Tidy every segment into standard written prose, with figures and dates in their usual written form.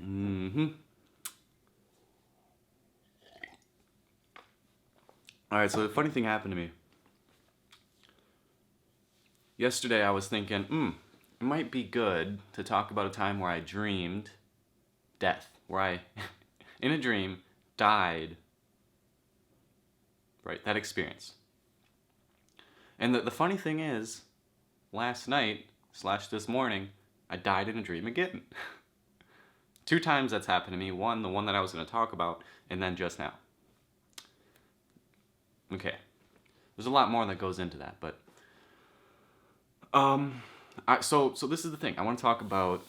Mm-hmm. All right, so the funny thing happened to me. Yesterday I was thinking, it might be good to talk about a time where I dreamed death, where I, in a dream, died. Right, that experience. And the funny thing is, last night slash this morning, I died in a dream again. Two times that's happened to me. One, the one that I was going to talk about, and then just now. Okay, there's a lot more that goes into that, but so this is the thing. I want to talk about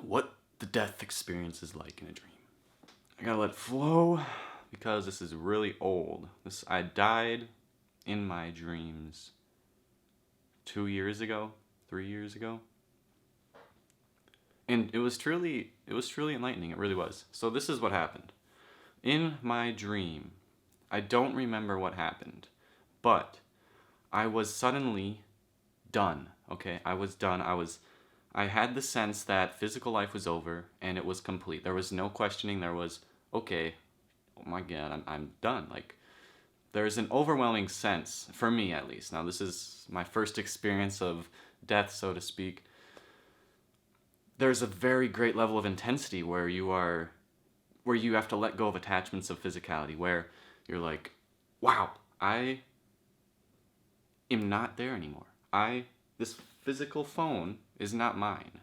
what the death experience is like in a dream. I gotta let it flow because this is really old. I died in my dreams 2 years ago, 3 years ago, and it was truly enlightening. It really was. So this is what happened in my dream. I don't remember what happened, but I was suddenly done. Okay, I was done. I had the sense that physical life was over and it was complete. There was no questioning. There was, okay, oh my God, I'm done. Like, there's an overwhelming sense, for me at least. Now, this is my first experience of death, so to speak. There's a very great level of intensity where you have to let go of attachments of physicality, where you're like, wow, I am not there anymore. This physical phone is not mine,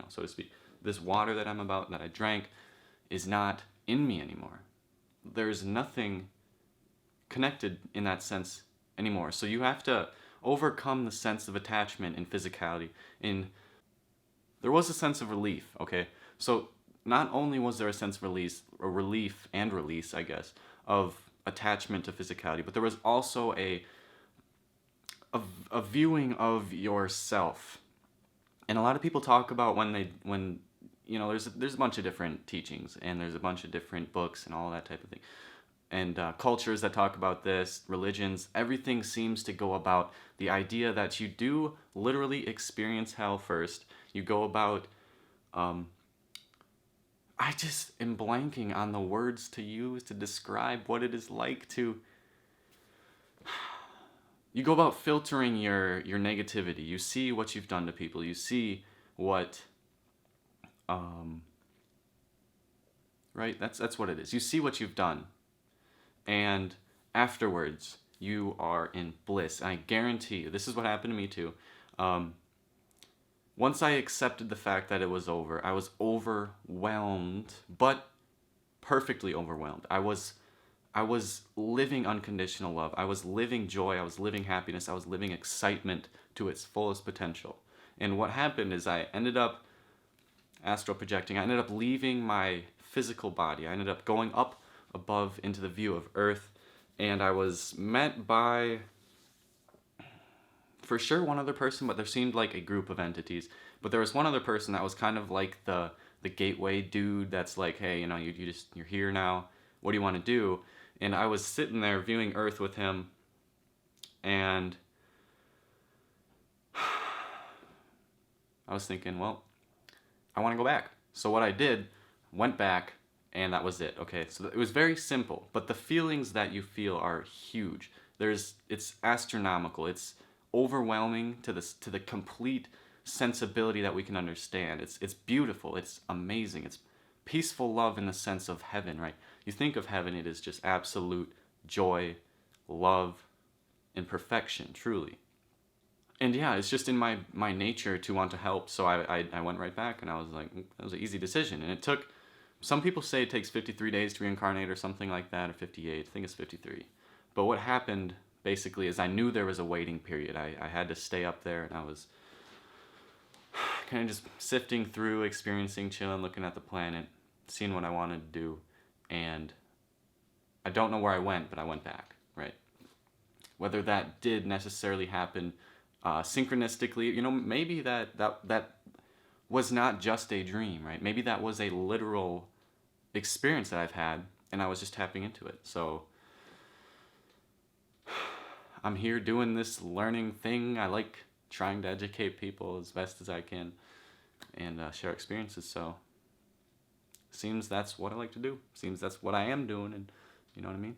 so to speak. This water that I drank is not in me anymore. There's nothing connected in that sense anymore. So you have to overcome the sense of attachment and physicality. There was a sense of relief, okay? So not only was there a sense of relief and release, I guess, of attachment to physicality, but there was also a viewing of yourself. And a lot of people talk about when there's a bunch of different teachings and there's a bunch of different books and all that type of thing, and cultures that talk about this, religions, everything seems to go about the idea that you do literally experience hell first. You go about I just am blanking on the words to use to describe what it is like to. You go about filtering your negativity. You see what you've done to people. You see what, right? That's what it is. You see what you've done, and afterwards you are in bliss. And I guarantee you, this is what happened to me too. Once I accepted the fact that it was over, I was overwhelmed, but perfectly overwhelmed. I was living unconditional love. I was living joy. I was living happiness. I was living excitement to its fullest potential. And what happened is I ended up astral projecting. I ended up leaving my physical body. I ended up going up above into the view of Earth. And I was met by, for sure, one other person, but there seemed like a group of entities. But there was one other person that was kind of like the gateway dude that's like, hey, you're here now. What do you want to do? And I was sitting there viewing Earth with him, and I was thinking, well, I want to go back. So what I did, went back, and that was it. Okay, so it was very simple, but the feelings that you feel are huge. It's astronomical. It's overwhelming to the complete sensibility that we can understand. It's beautiful. It's amazing. It's peaceful love in the sense of heaven, right? You think of heaven, it is just absolute joy, love, and perfection, truly. And yeah, it's just in my nature to want to help, so I went right back, and I was like, that was an easy decision. And it took, some people say it takes 53 days to reincarnate or something like that, or 58, I think it's 53. But what happened, basically, is I knew there was a waiting period. I had to stay up there, and I was kind of just sifting through, experiencing, chilling, looking at the planet, seeing what I wanted to do, and I don't know where I went, but I went back, right? Whether that did necessarily happen synchronistically, maybe that was not just a dream, right? Maybe that was a literal experience that I've had, and I was just tapping into it. So I'm here doing this learning thing. I like trying to educate people as best as I can, and share experiences. So seems that's what I like to do. Seems that's what I am doing, and you know what I mean.